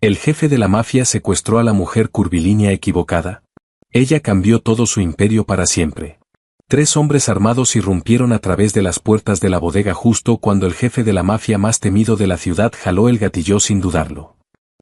El jefe de la mafia secuestró a la mujer curvilínea equivocada. Ella cambió todo su imperio para siempre. 3 hombres armados irrumpieron a través de las puertas de la bodega justo cuando el jefe de la mafia más temido de la ciudad jaló el gatillo sin dudarlo.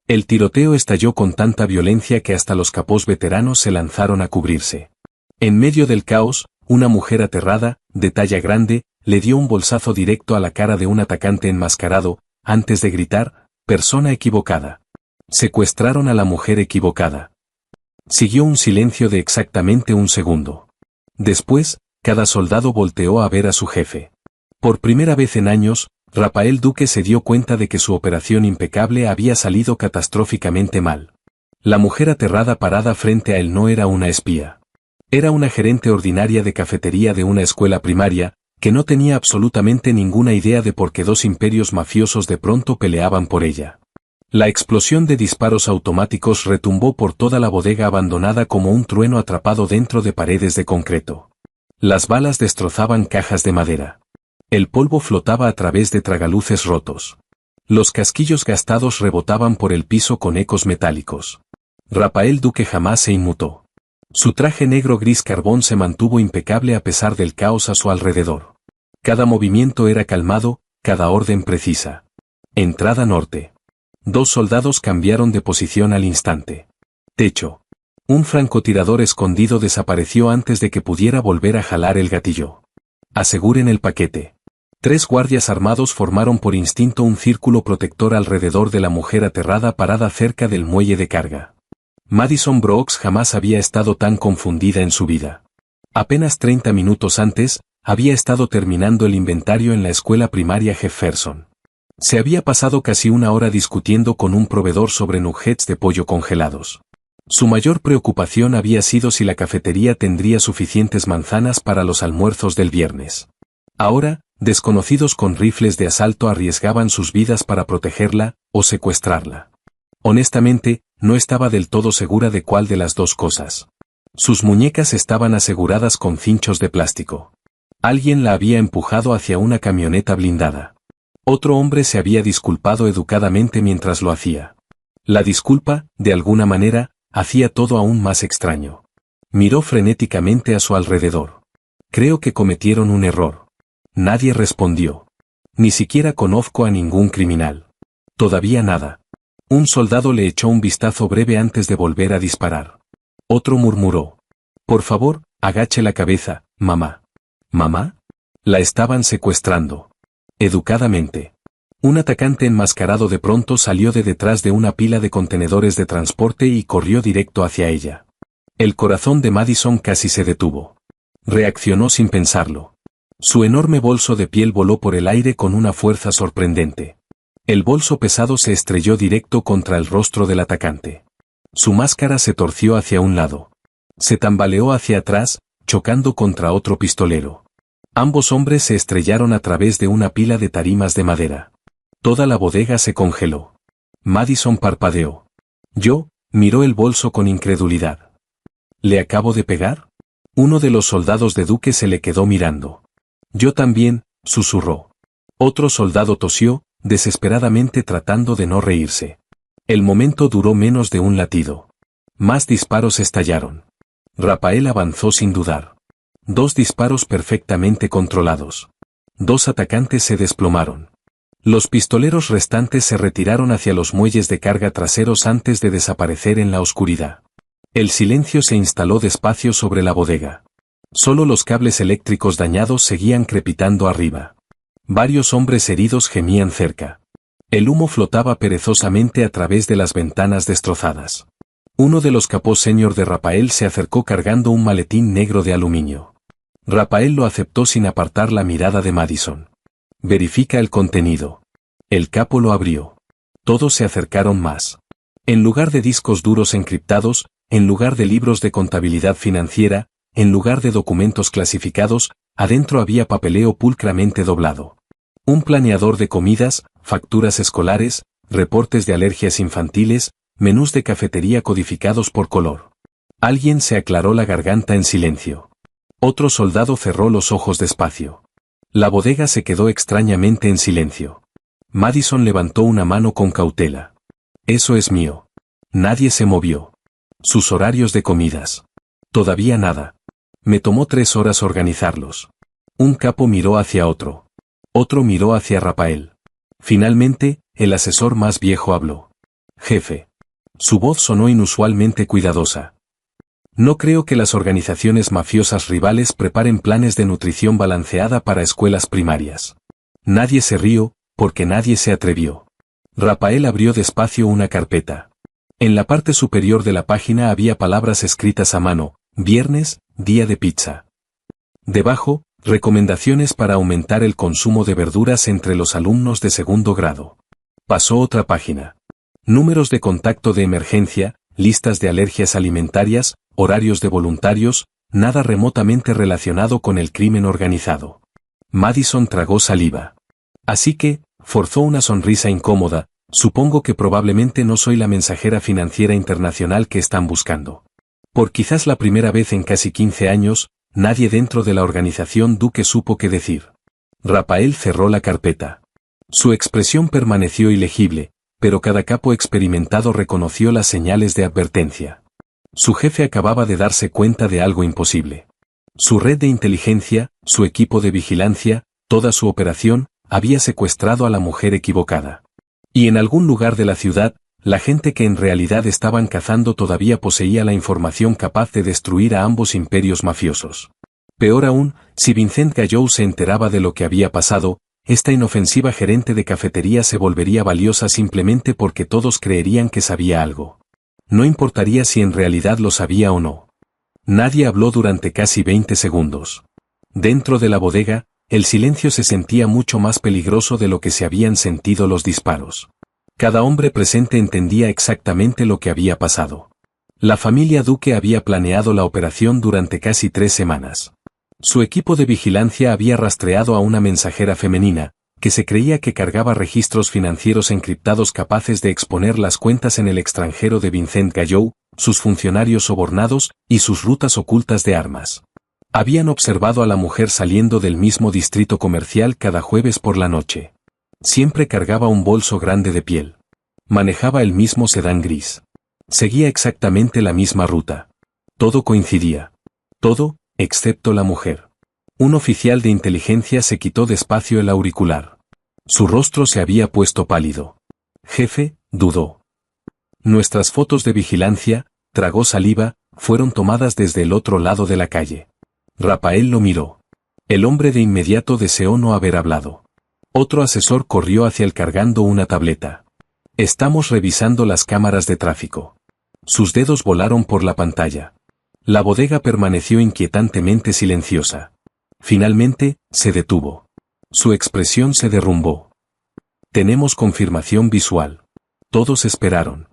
El tiroteo estalló con tanta violencia que hasta los capós veteranos se lanzaron a cubrirse. En medio del caos, una mujer aterrada, de talla grande, le dio un bolsazo directo a la cara de un atacante enmascarado, antes de gritar, «Persona equivocada». Secuestraron a la mujer equivocada. Siguió un silencio de exactamente un segundo. Después, cada soldado volteó a ver a su jefe. Por primera vez en años, Rafael Duque se dio cuenta de que su operación impecable había salido catastróficamente mal. La mujer aterrada parada frente a él no era una espía. Era una gerente ordinaria de cafetería de una escuela primaria, que no tenía absolutamente ninguna idea de por qué 2 imperios mafiosos de pronto peleaban por ella. La explosión de disparos automáticos retumbó por toda la bodega abandonada como un trueno atrapado dentro de paredes de concreto. Las balas destrozaban cajas de madera. El polvo flotaba a través de tragaluces rotos. Los casquillos gastados rebotaban por el piso con ecos metálicos. Rafael Duque jamás se inmutó. Su traje negro gris carbón se mantuvo impecable a pesar del caos a su alrededor. Cada movimiento era calmado, cada orden precisa. Entrada norte. 2 soldados cambiaron de posición al instante. Techo. Un francotirador escondido desapareció antes de que pudiera volver a jalar el gatillo. Aseguren el paquete. 3 guardias armados formaron por instinto un círculo protector alrededor de la mujer aterrada parada cerca del muelle de carga. Madison Brooks jamás había estado tan confundida en su vida. Apenas 30 minutos antes, había estado terminando el inventario en la escuela primaria Jefferson. Se había pasado casi una hora discutiendo con un proveedor sobre nuggets de pollo congelados. Su mayor preocupación había sido si la cafetería tendría suficientes manzanas para los almuerzos del viernes. Ahora, desconocidos con rifles de asalto arriesgaban sus vidas para protegerla o secuestrarla. Honestamente, no estaba del todo segura de cuál de las 2 cosas. Sus muñecas estaban aseguradas con cinchos de plástico. Alguien la había empujado hacia una camioneta blindada. Otro hombre se había disculpado educadamente mientras lo hacía. La disculpa, de alguna manera, hacía todo aún más extraño. Miró frenéticamente a su alrededor. Creo que cometieron un error. Nadie respondió. Ni siquiera conozco a ningún criminal. Todavía nada. Un soldado le echó un vistazo breve antes de volver a disparar. Otro murmuró. Por favor, agache la cabeza, mamá. ¿Mamá? La estaban secuestrando. Educadamente. Un atacante enmascarado de pronto salió de detrás de una pila de contenedores de transporte y corrió directo hacia ella. El corazón de Madison casi se detuvo. Reaccionó sin pensarlo. Su enorme bolso de piel voló por el aire con una fuerza sorprendente. El bolso pesado se estrelló directo contra el rostro del atacante. Su máscara se torció hacia un lado. Se tambaleó hacia atrás, chocando contra otro pistolero. Ambos hombres se estrellaron a través de una pila de tarimas de madera. Toda la bodega se congeló. Madison parpadeó. Miró el bolso con incredulidad. ¿Le acabo de pegar? Uno de los soldados de Duque se le quedó mirando. Yo también, susurró. Otro soldado tosió, desesperadamente tratando de no reírse. El momento duró menos de un latido. Más disparos estallaron. Rafael avanzó sin dudar. 2 disparos perfectamente controlados. 2 atacantes se desplomaron. Los pistoleros restantes se retiraron hacia los muelles de carga traseros antes de desaparecer en la oscuridad. El silencio se instaló despacio sobre la bodega. Solo los cables eléctricos dañados seguían crepitando arriba. Varios hombres heridos gemían cerca. El humo flotaba perezosamente a través de las ventanas destrozadas. Uno de los capós senior de Rafael se acercó cargando un maletín negro de aluminio. Rafael lo aceptó sin apartar la mirada de Madison. Verifica el contenido. El capo lo abrió. Todos se acercaron más. En lugar de discos duros encriptados, en lugar de libros de contabilidad financiera, en lugar de documentos clasificados, adentro había papeleo pulcramente doblado. Un planeador de comidas, facturas escolares, reportes de alergias infantiles, menús de cafetería codificados por color. Alguien se aclaró la garganta en silencio. Otro soldado cerró los ojos despacio. La bodega se quedó extrañamente en silencio. Madison levantó una mano con cautela. Eso es mío. Nadie se movió. Sus horarios de comidas. Todavía nada. Me tomó 3 horas organizarlos. Un capo miró hacia otro. Otro miró hacia Rafael. Finalmente, el asesor más viejo habló. Jefe. Su voz sonó inusualmente cuidadosa. No creo que las organizaciones mafiosas rivales preparen planes de nutrición balanceada para escuelas primarias. Nadie se rió, porque nadie se atrevió. Rafael abrió despacio una carpeta. En la parte superior de la página había palabras escritas a mano: viernes, día de pizza. Debajo, recomendaciones para aumentar el consumo de verduras entre los alumnos de segundo grado. Pasó otra página. Números de contacto de emergencia, listas de alergias alimentarias, horarios de voluntarios, nada remotamente relacionado con el crimen organizado. Madison tragó saliva. Así que, forzó una sonrisa incómoda, supongo que probablemente no soy la mensajera financiera internacional que están buscando. Por quizás la primera vez en casi 15 años, nadie dentro de la organización Duque supo qué decir. Rafael cerró la carpeta. Su expresión permaneció ilegible, pero cada capo experimentado reconoció las señales de advertencia. Su jefe acababa de darse cuenta de algo imposible. Su red de inteligencia, su equipo de vigilancia, toda su operación, había secuestrado a la mujer equivocada. Y en algún lugar de la ciudad, la gente que en realidad estaban cazando todavía poseía la información capaz de destruir a ambos imperios mafiosos. Peor aún, si Vincent Gallou se enteraba de lo que había pasado, esta inofensiva gerente de cafetería se volvería valiosa simplemente porque todos creerían que sabía algo. No importaría si en realidad lo sabía o no. Nadie habló durante casi 20 segundos. Dentro de la bodega, el silencio se sentía mucho más peligroso de lo que se habían sentido los disparos. Cada hombre presente entendía exactamente lo que había pasado. La familia Duque había planeado la operación durante casi 3 semanas. Su equipo de vigilancia había rastreado a una mensajera femenina, que se creía que cargaba registros financieros encriptados capaces de exponer las cuentas en el extranjero de Vincent Gallou, sus funcionarios sobornados y sus rutas ocultas de armas. Habían observado a la mujer saliendo del mismo distrito comercial cada jueves por la noche. Siempre cargaba un bolso grande de piel. Manejaba el mismo sedán gris. Seguía exactamente la misma ruta. Todo coincidía. Todo, excepto la mujer. Un oficial de inteligencia se quitó despacio el auricular. Su rostro se había puesto pálido. Jefe, dudó. Nuestras fotos de vigilancia, tragó saliva, fueron tomadas desde el otro lado de la calle. Rafael lo miró. El hombre de inmediato deseó no haber hablado. Otro asesor corrió hacia él cargando una tableta. Estamos revisando las cámaras de tráfico. Sus dedos volaron por la pantalla. La bodega permaneció inquietantemente silenciosa. Finalmente, se detuvo. Su expresión se derrumbó. Tenemos confirmación visual. Todos esperaron.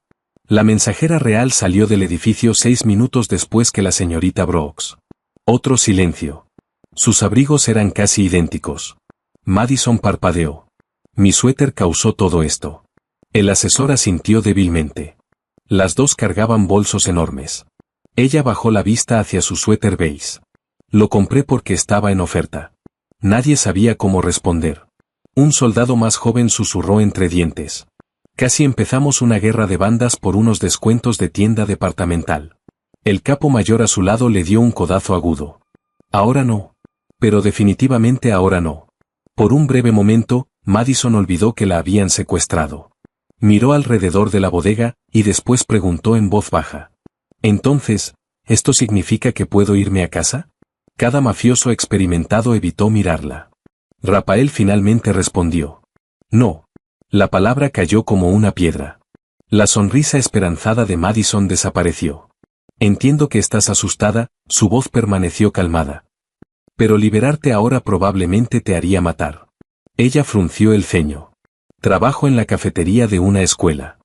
La mensajera real salió del edificio 6 minutos después que la señorita Brooks. Otro silencio. Sus abrigos eran casi idénticos. Madison parpadeó. Mi suéter causó todo esto. El asesor asintió débilmente. Las dos cargaban bolsos enormes. Ella bajó la vista hacia su suéter beige. Lo compré porque estaba en oferta. Nadie sabía cómo responder. Un soldado más joven susurró entre dientes. Casi empezamos una guerra de bandas por unos descuentos de tienda departamental. El capo mayor a su lado le dio un codazo agudo. Ahora no. Pero definitivamente ahora no. Por un breve momento, Madison olvidó que la habían secuestrado. Miró alrededor de la bodega, y después preguntó en voz baja. Entonces, ¿esto significa que puedo irme a casa? Cada mafioso experimentado evitó mirarla. Rafael finalmente respondió. No. La palabra cayó como una piedra. La sonrisa esperanzada de Madison desapareció. Entiendo que estás asustada, su voz permaneció calmada. Pero liberarte ahora probablemente te haría matar. Ella frunció el ceño. Trabajo en la cafetería de una escuela.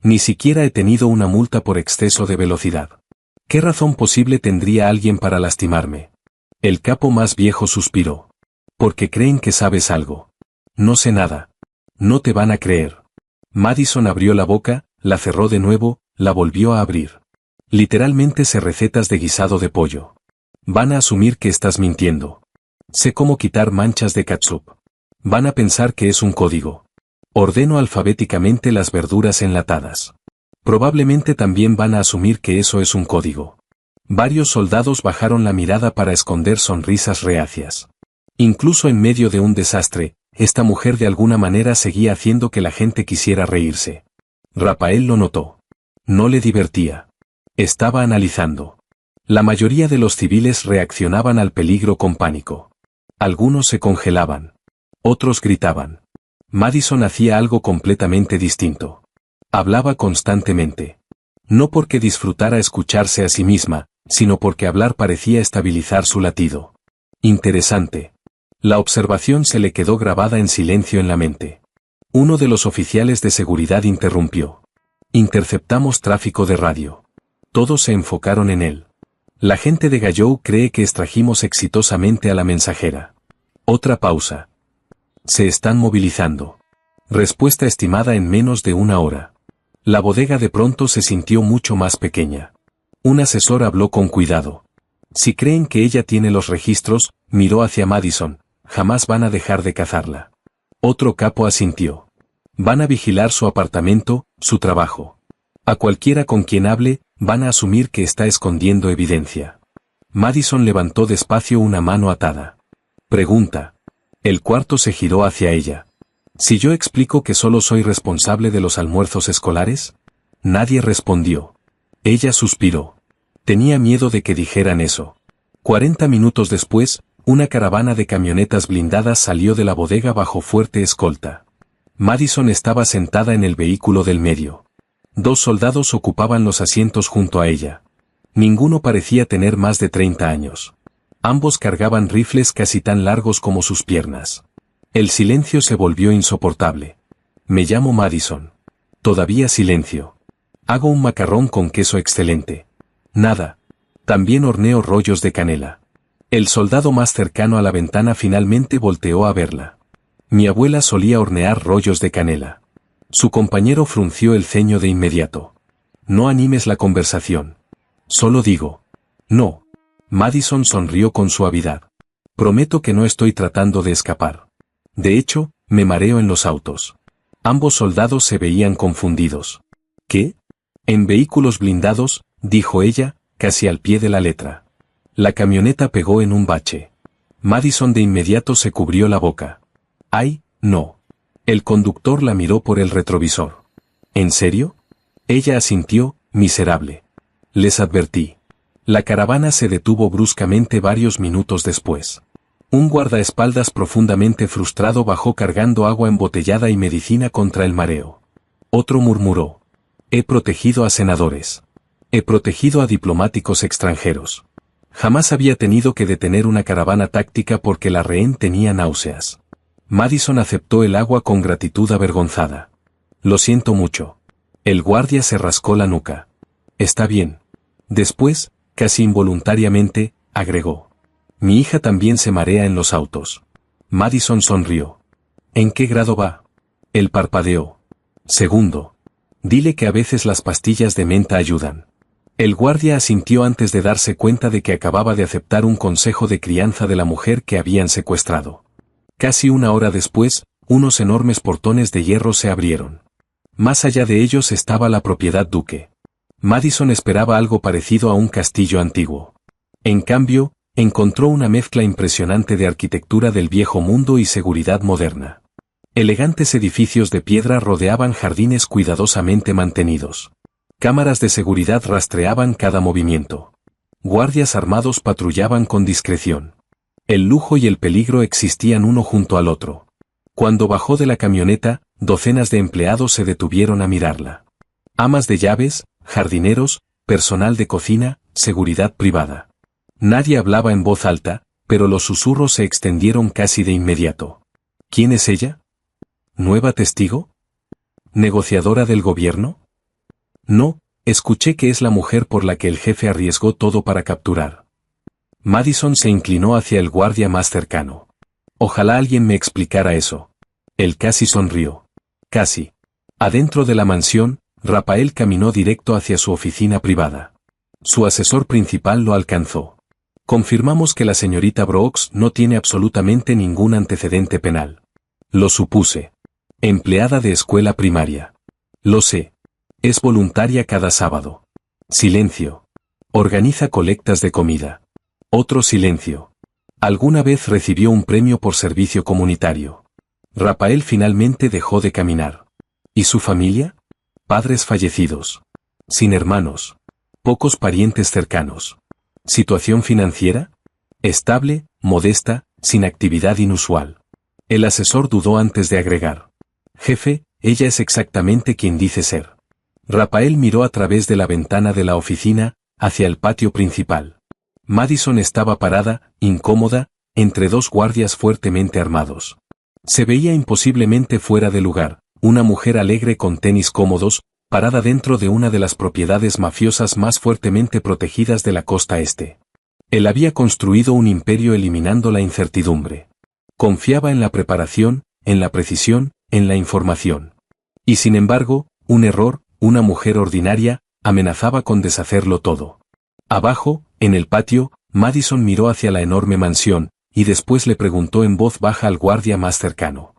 Ni siquiera he tenido una multa por exceso de velocidad. ¿Qué razón posible tendría alguien para lastimarme? El capo más viejo suspiró. Porque creen que sabes algo. No sé nada. No te van a creer. Madison abrió la boca, la cerró de nuevo, la volvió a abrir. Literalmente sé recetas de guisado de pollo. Van a asumir que estás mintiendo. Sé cómo quitar manchas de catsup. Van a pensar que es un código. Ordeno alfabéticamente las verduras enlatadas. Probablemente también van a asumir que eso es un código. Varios soldados bajaron la mirada para esconder sonrisas reacias. Incluso en medio de un desastre, esta mujer de alguna manera seguía haciendo que la gente quisiera reírse. Rapael lo notó. No le divertía. Estaba analizando. La mayoría de los civiles reaccionaban al peligro con pánico. Algunos se congelaban. Otros gritaban. Madison hacía algo completamente distinto. Hablaba constantemente. No porque disfrutara escucharse a sí misma, sino porque hablar parecía estabilizar su latido. Interesante. La observación se le quedó grabada en silencio en la mente. Uno de los oficiales de seguridad interrumpió. Interceptamos tráfico de radio. Todos se enfocaron en él. La gente de Gallou cree que extrajimos exitosamente a la mensajera. Otra pausa. Se están movilizando. Respuesta estimada en menos de una hora. La bodega de pronto se sintió mucho más pequeña. Un asesor habló con cuidado. Si creen que ella tiene los registros, miró hacia Madison, jamás van a dejar de cazarla. Otro capo asintió. Van a vigilar su apartamento, su trabajo. A cualquiera con quien hable, van a asumir que está escondiendo evidencia. Madison levantó despacio una mano atada. Pregunta. El cuarto se giró hacia ella. Si yo explico que solo soy responsable de los almuerzos escolares, nadie respondió. Ella suspiró. Tenía miedo de que dijeran eso. 40 minutos después, una caravana de camionetas blindadas salió de la bodega bajo fuerte escolta. Madison estaba sentada en el vehículo del medio. 2 soldados ocupaban los asientos junto a ella. Ninguno parecía tener más de 30 años. Ambos cargaban rifles casi tan largos como sus piernas. El silencio se volvió insoportable. Me llamo Madison. Todavía silencio. Hago un macarrón con queso excelente. Nada. También horneo rollos de canela. El soldado más cercano a la ventana finalmente volteó a verla. Mi abuela solía hornear rollos de canela. Su compañero frunció el ceño de inmediato. No animes la conversación. Solo digo. No. Madison sonrió con suavidad. Prometo que no estoy tratando de escapar. De hecho, me mareo en los autos. Ambos soldados se veían confundidos. ¿Qué? En vehículos blindados, dijo ella, casi al pie de la letra. La camioneta pegó en un bache. Madison de inmediato se cubrió la boca. ¡Ay, no! El conductor la miró por el retrovisor. ¿En serio? Ella asintió, miserable. Les advertí. La caravana se detuvo bruscamente varios minutos después. Un guardaespaldas profundamente frustrado bajó cargando agua embotellada y medicina contra el mareo. Otro murmuró. He protegido a senadores. He protegido a diplomáticos extranjeros. Jamás había tenido que detener una caravana táctica porque la rehén tenía náuseas. Madison aceptó el agua con gratitud avergonzada. Lo siento mucho. El guardia se rascó la nuca. Está bien. Después, casi involuntariamente, agregó. Mi hija también se marea en los autos. Madison sonrió. ¿En qué grado va? Él parpadeó. Segundo. Dile que a veces las pastillas de menta ayudan. El guardia asintió antes de darse cuenta de que acababa de aceptar un consejo de crianza de la mujer que habían secuestrado. Casi una hora después, unos enormes portones de hierro se abrieron. Más allá de ellos estaba la propiedad Duque. Madison esperaba algo parecido a un castillo antiguo. En cambio, encontró una mezcla impresionante de arquitectura del viejo mundo y seguridad moderna. Elegantes edificios de piedra rodeaban jardines cuidadosamente mantenidos. Cámaras de seguridad rastreaban cada movimiento. Guardias armados patrullaban con discreción. El lujo y el peligro existían uno junto al otro. Cuando bajó de la camioneta, docenas de empleados se detuvieron a mirarla. Amas de llaves, jardineros, personal de cocina, seguridad privada. Nadie hablaba en voz alta, pero los susurros se extendieron casi de inmediato. ¿Quién es ella? ¿Nueva testigo? ¿Negociadora del gobierno? No, escuché que es la mujer por la que el jefe arriesgó todo para capturar. Madison se inclinó hacia el guardia más cercano. Ojalá alguien me explicara eso. Él casi sonrió. Casi. Adentro de la mansión, Rapael caminó directo hacia su oficina privada. Su asesor principal lo alcanzó. Confirmamos que la señorita Brooks no tiene absolutamente ningún antecedente penal. Lo supuse. Empleada de escuela primaria. Lo sé. Es voluntaria cada sábado. Silencio. Organiza colectas de comida. Otro silencio. Alguna vez recibió un premio por servicio comunitario. Rafael finalmente dejó de caminar. ¿Y su familia? Padres fallecidos. Sin hermanos. Pocos parientes cercanos. ¿Situación financiera? Estable, modesta, sin actividad inusual. El asesor dudó antes de agregar. Jefe, ella es exactamente quien dice ser. Rafael miró a través de la ventana de la oficina, hacia el patio principal. Madison estaba parada, incómoda, entre dos guardias fuertemente armados. Se veía imposiblemente fuera de lugar, una mujer alegre con tenis cómodos, parada dentro de una de las propiedades mafiosas más fuertemente protegidas de la costa este. Él había construido un imperio eliminando la incertidumbre. Confiaba en la preparación, en la precisión, en la información. Y sin embargo, un error, una mujer ordinaria, amenazaba con deshacerlo todo. Abajo, en el patio, Madison miró hacia la enorme mansión, y después le preguntó en voz baja al guardia más cercano.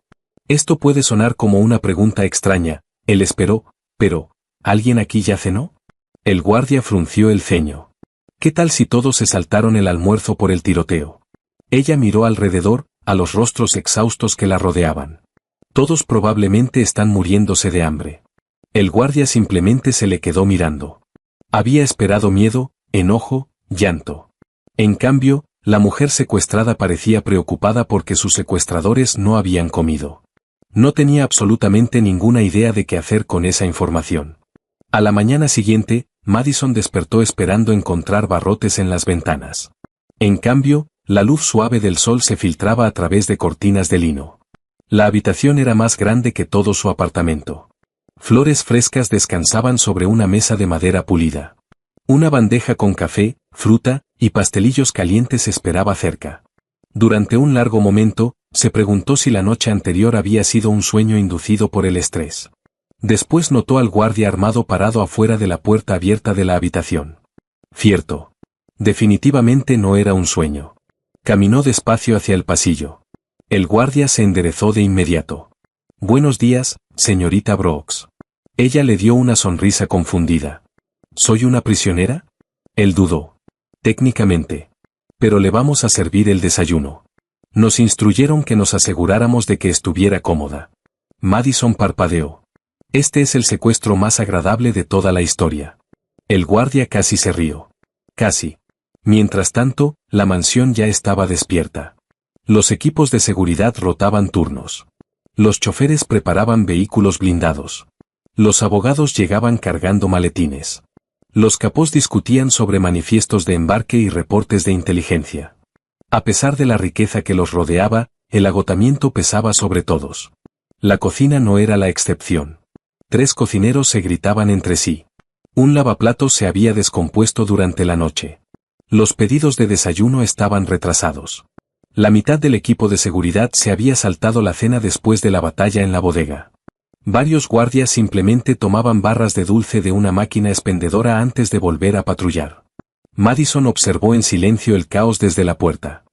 Esto puede sonar como una pregunta extraña, él esperó, pero, ¿alguien aquí ya cenó? El guardia frunció el ceño. ¿Qué tal si todos se saltaron el almuerzo por el tiroteo? Ella miró alrededor, a los rostros exhaustos que la rodeaban. Todos probablemente están muriéndose de hambre. El guardia simplemente se le quedó mirando. Había esperado miedo, enojo, llanto. En cambio, la mujer secuestrada parecía preocupada porque sus secuestradores no habían comido. No tenía absolutamente ninguna idea de qué hacer con esa información. A la mañana siguiente, Madison despertó esperando encontrar barrotes en las ventanas. En cambio, la luz suave del sol se filtraba a través de cortinas de lino. La habitación era más grande que todo su apartamento. Flores frescas descansaban sobre una mesa de madera pulida. Una bandeja con café, fruta y pastelillos calientes esperaba cerca. Durante un largo momento, se preguntó si la noche anterior había sido un sueño inducido por el estrés. Después notó al guardia armado parado afuera de la puerta abierta de la habitación. Cierto. Definitivamente no era un sueño. Caminó despacio hacia el pasillo. El guardia se enderezó de inmediato. Buenos días, señorita Brooks. Ella le dio una sonrisa confundida. ¿Soy una prisionera? Él dudó. Técnicamente. Pero le vamos a servir el desayuno. Nos instruyeron que nos aseguráramos de que estuviera cómoda. Madison parpadeó. Este es el secuestro más agradable de toda la historia. El guardia casi se rió. Casi. Mientras tanto, la mansión ya estaba despierta. Los equipos de seguridad rotaban turnos. Los choferes preparaban vehículos blindados. Los abogados llegaban cargando maletines. Los capós discutían sobre manifiestos de embarque y reportes de inteligencia. A pesar de la riqueza que los rodeaba, el agotamiento pesaba sobre todos. La cocina no era la excepción. 3 cocineros se gritaban entre sí. Un lavaplatos se había descompuesto durante la noche. Los pedidos de desayuno estaban retrasados. La mitad del equipo de seguridad se había saltado la cena después de la batalla en la bodega. Varios guardias simplemente tomaban barras de dulce de una máquina expendedora antes de volver a patrullar. Madison observó en silencio el caos desde la puerta.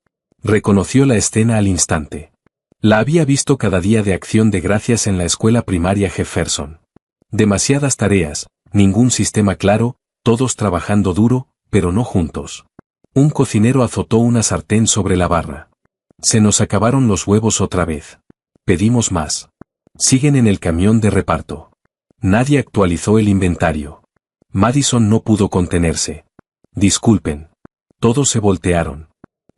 Reconoció la escena al instante. La había visto cada día de Acción de Gracias en la escuela primaria Jefferson. Demasiadas tareas, ningún sistema claro, todos trabajando duro, pero no juntos. Un cocinero azotó una sartén sobre la barra. Se nos acabaron los huevos otra vez. Pedimos más. Siguen en el camión de reparto. Nadie actualizó el inventario. Madison no pudo contenerse. Disculpen. Todos se voltearon.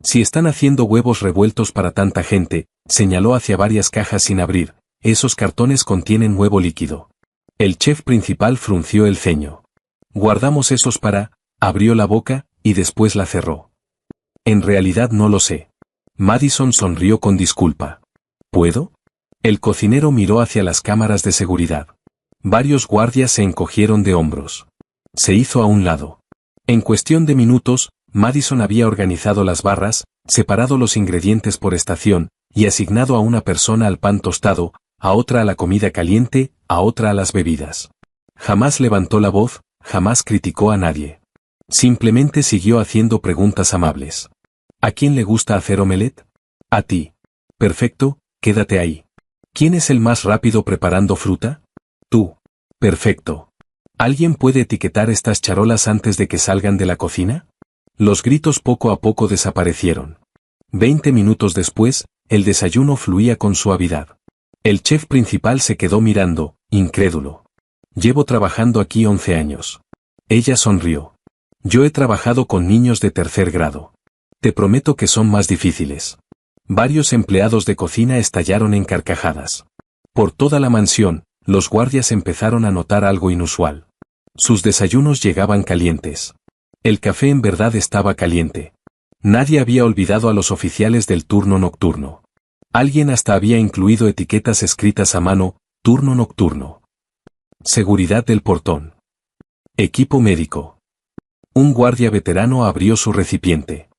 Si están haciendo huevos revueltos para tanta gente, señaló hacia varias cajas sin abrir, esos cartones contienen huevo líquido. El chef principal frunció el ceño. Guardamos esos para, abrió la boca, y después la cerró. En realidad no lo sé. Madison sonrió con disculpa. ¿Puedo? El cocinero miró hacia las cámaras de seguridad. Varios guardias se encogieron de hombros. Se hizo a un lado. En cuestión de minutos, Madison había organizado las barras, separado los ingredientes por estación, y asignado a una persona al pan tostado, a otra a la comida caliente, a otra a las bebidas. Jamás levantó la voz, jamás criticó a nadie. Simplemente siguió haciendo preguntas amables. ¿A quién le gusta hacer omelette? A ti. Perfecto, quédate ahí. ¿Quién es el más rápido preparando fruta? Tú. Perfecto. ¿Alguien puede etiquetar estas charolas antes de que salgan de la cocina? Los gritos poco a poco desaparecieron. 20 minutos después, el desayuno fluía con suavidad. El chef principal se quedó mirando, incrédulo. Llevo trabajando aquí 11 años. Ella sonrió. Yo he trabajado con niños de tercer grado. Te prometo que son más difíciles. Varios empleados de cocina estallaron en carcajadas. Por toda la mansión, los guardias empezaron a notar algo inusual. Sus desayunos llegaban calientes. El café en verdad estaba caliente. Nadie había olvidado a los oficiales del turno nocturno. Alguien hasta había incluido etiquetas escritas a mano, turno nocturno. Seguridad del portón. Equipo médico. Un guardia veterano abrió su recipiente.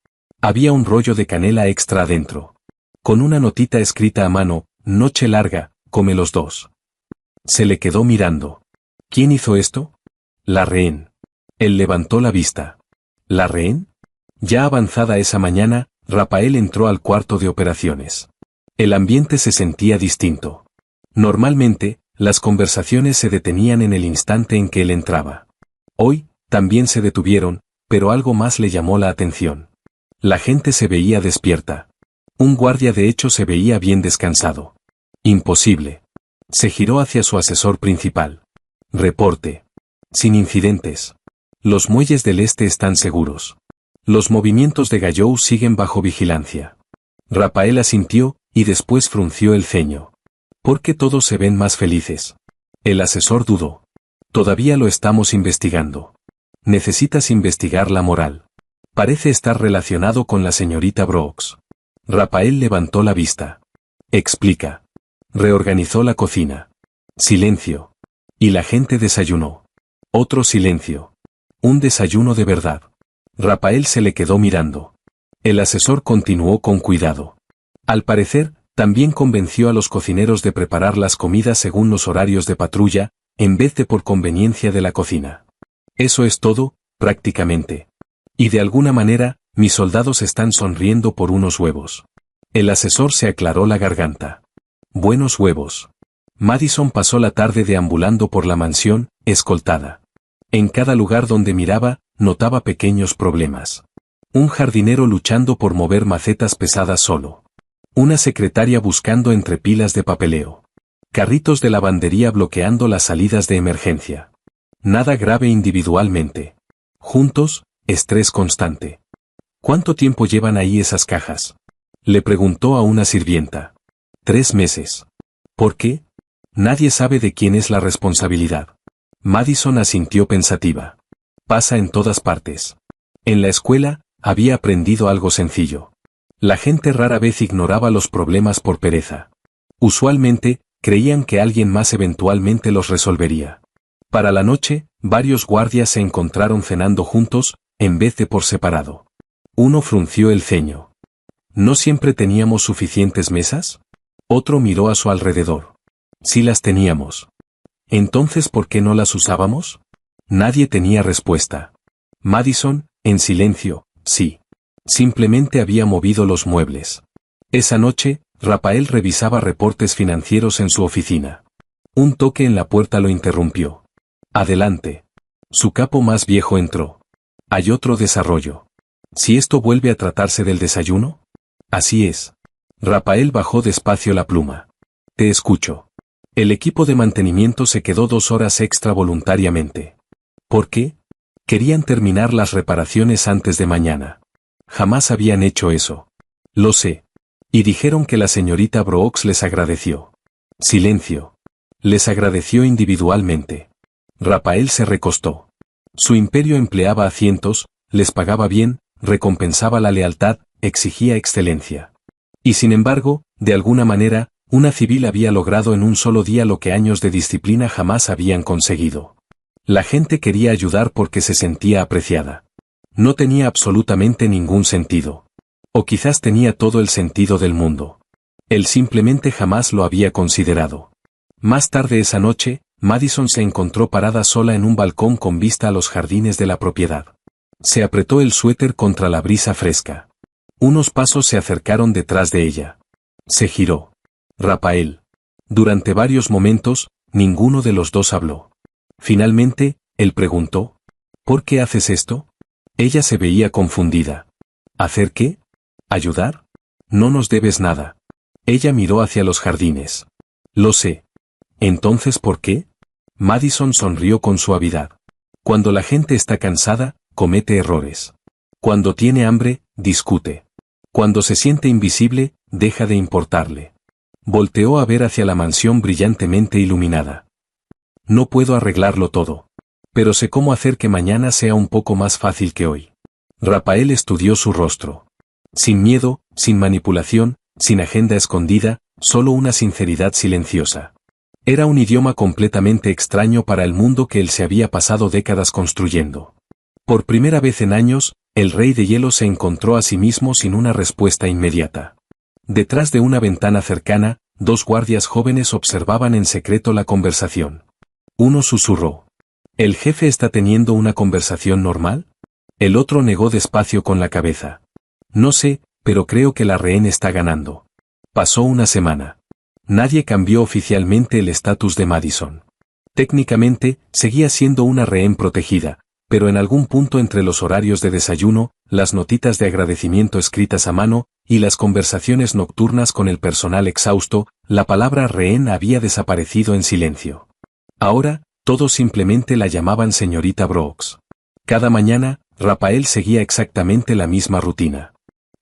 Había un rollo de canela extra adentro. Con una notita escrita a mano, noche larga, come los dos. Se le quedó mirando. ¿Quién hizo esto? La rehén. Él levantó la vista. ¿La rehén? Ya avanzada esa mañana, Rafael entró al cuarto de operaciones. El ambiente se sentía distinto. Normalmente, las conversaciones se detenían en el instante en que él entraba. Hoy, también se detuvieron, pero algo más le llamó la atención. La gente se veía despierta. Un guardia de hecho se veía bien descansado. Imposible. Se giró hacia su asesor principal. Reporte. Sin incidentes. Los muelles del este están seguros. Los movimientos de Gallou siguen bajo vigilancia. Rafael asintió, y después frunció el ceño. ¿Por qué todos se ven más felices? El asesor dudó. Todavía lo estamos investigando. Necesitas investigar la moral. Parece estar relacionado con la señorita Brooks. Rafael levantó la vista. Explica. Reorganizó la cocina. Silencio. Y la gente desayunó. Otro silencio. Un desayuno de verdad. Rafael se le quedó mirando. El asesor continuó con cuidado. Al parecer, también convenció a los cocineros de preparar las comidas según los horarios de patrulla, en vez de por conveniencia de la cocina. Eso es todo, prácticamente. Y de alguna manera, mis soldados están sonriendo por unos huevos. El asesor se aclaró la garganta. Buenos huevos. Madison pasó la tarde deambulando por la mansión, escoltada. En cada lugar donde miraba, notaba pequeños problemas. Un jardinero luchando por mover macetas pesadas solo. Una secretaria buscando entre pilas de papeleo. Carritos de lavandería bloqueando las salidas de emergencia. Nada grave individualmente. Juntos, estrés constante. ¿Cuánto tiempo llevan ahí esas cajas? Le preguntó a una sirvienta. 3 meses. ¿Por qué? Nadie sabe de quién es la responsabilidad. Madison asintió pensativa. Pasa en todas partes. En la escuela, había aprendido algo sencillo. La gente rara vez ignoraba los problemas por pereza. Usualmente, creían que alguien más eventualmente los resolvería. Para la noche, varios guardias se encontraron cenando juntos, en vez de por separado. Uno frunció el ceño. ¿No siempre teníamos suficientes mesas? Otro miró a su alrededor. Sí las teníamos. Entonces, ¿por qué no las usábamos? Nadie tenía respuesta. Madison, en silencio, sí. Simplemente había movido los muebles. Esa noche, Rafael revisaba reportes financieros en su oficina. Un toque en la puerta lo interrumpió. Adelante. Su capo más viejo entró. Hay otro desarrollo. ¿Si esto vuelve a tratarse del desayuno? Así es. Rafael bajó despacio la pluma. Te escucho. El equipo de mantenimiento se quedó 2 horas extra voluntariamente. ¿Por qué? Querían terminar las reparaciones antes de mañana. Jamás habían hecho eso. Lo sé. Y dijeron que la señorita Brooks les agradeció. Silencio. Les agradeció individualmente. Rafael se recostó. Su imperio empleaba a cientos, les pagaba bien, recompensaba la lealtad, exigía excelencia. Y sin embargo, de alguna manera, una civil había logrado en un solo día lo que años de disciplina jamás habían conseguido. La gente quería ayudar porque se sentía apreciada. No tenía absolutamente ningún sentido. O quizás tenía todo el sentido del mundo. Él simplemente jamás lo había considerado. Más tarde esa noche, Madison se encontró parada sola en un balcón con vista a los jardines de la propiedad. Se apretó el suéter contra la brisa fresca. Unos pasos se acercaron detrás de ella. Se giró. Rafael. Durante varios momentos, ninguno de los dos habló. Finalmente, él preguntó, ¿por qué haces esto? Ella se veía confundida. ¿Hacer qué? ¿Ayudar? No nos debes nada. Ella miró hacia los jardines. Lo sé. ¿Entonces por qué? Madison sonrió con suavidad. Cuando la gente está cansada, comete errores. Cuando tiene hambre, discute. Cuando se siente invisible, deja de importarle. Volteó a ver hacia la mansión brillantemente iluminada. No puedo arreglarlo todo. Pero sé cómo hacer que mañana sea un poco más fácil que hoy. Rafael estudió su rostro. Sin miedo, sin manipulación, sin agenda escondida, solo una sinceridad silenciosa. Era un idioma completamente extraño para el mundo que él se había pasado décadas construyendo. Por primera vez en años, el Rey de Hielo se encontró a sí mismo sin una respuesta inmediata. Detrás de una ventana cercana, dos guardias jóvenes observaban en secreto la conversación. Uno susurró. ¿El jefe está teniendo una conversación normal? El otro negó despacio con la cabeza. No sé, pero creo que la rehén está ganando. Pasó una semana. Nadie cambió oficialmente el estatus de Madison. Técnicamente, seguía siendo una rehén protegida, pero en algún punto entre los horarios de desayuno, las notitas de agradecimiento escritas a mano, y las conversaciones nocturnas con el personal exhausto, la palabra rehén había desaparecido en silencio. Ahora, todos simplemente la llamaban señorita Brooks. Cada mañana, Rafael seguía exactamente la misma rutina.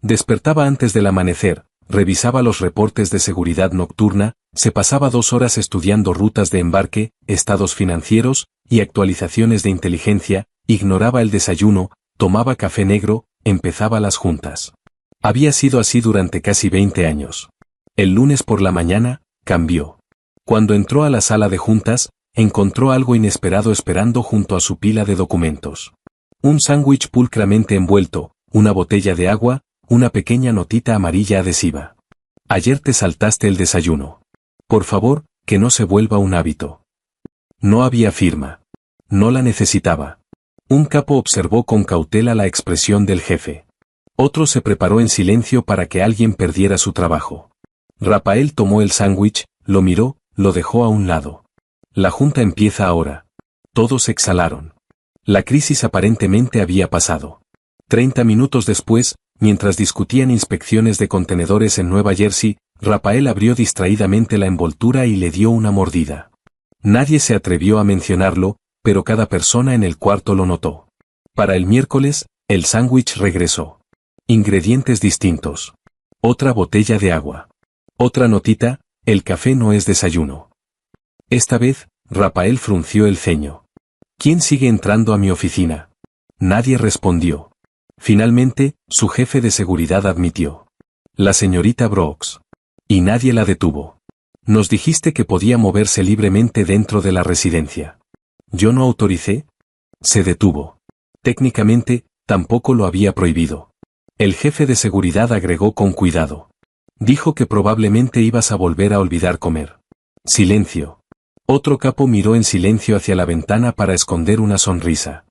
Despertaba antes del amanecer, revisaba los reportes de seguridad nocturna, se pasaba 2 horas estudiando rutas de embarque, estados financieros y actualizaciones de inteligencia, ignoraba el desayuno, tomaba café negro, empezaba las juntas. Había sido así durante casi 20 años. El lunes por la mañana, cambió. Cuando entró a la sala de juntas, encontró algo inesperado esperando junto a su pila de documentos. Un sándwich pulcramente envuelto, una botella de agua, una pequeña notita amarilla adhesiva. Ayer te saltaste el desayuno. Por favor, que no se vuelva un hábito. No había firma. No la necesitaba. Un capo observó con cautela la expresión del jefe. Otro se preparó en silencio para que alguien perdiera su trabajo. Rafael tomó el sándwich, lo miró, lo dejó a un lado. La junta empieza ahora. Todos exhalaron. La crisis aparentemente había pasado. 30 minutos después, mientras discutían inspecciones de contenedores en Nueva Jersey, Rafael abrió distraídamente la envoltura y le dio una mordida. Nadie se atrevió a mencionarlo, pero cada persona en el cuarto lo notó. Para el miércoles, el sándwich regresó. Ingredientes distintos. Otra botella de agua. Otra notita, el café no es desayuno. Esta vez, Rafael frunció el ceño. ¿Quién sigue entrando a mi oficina? Nadie respondió. Finalmente, su jefe de seguridad admitió. La señorita Brooks. Y nadie la detuvo. Nos dijiste que podía moverse libremente dentro de la residencia. ¿Yo no autoricé? Se detuvo. Técnicamente, tampoco lo había prohibido. El jefe de seguridad agregó con cuidado. Dijo que probablemente ibas a volver a olvidar comer. Silencio. Otro capo miró en silencio hacia la ventana para esconder una sonrisa.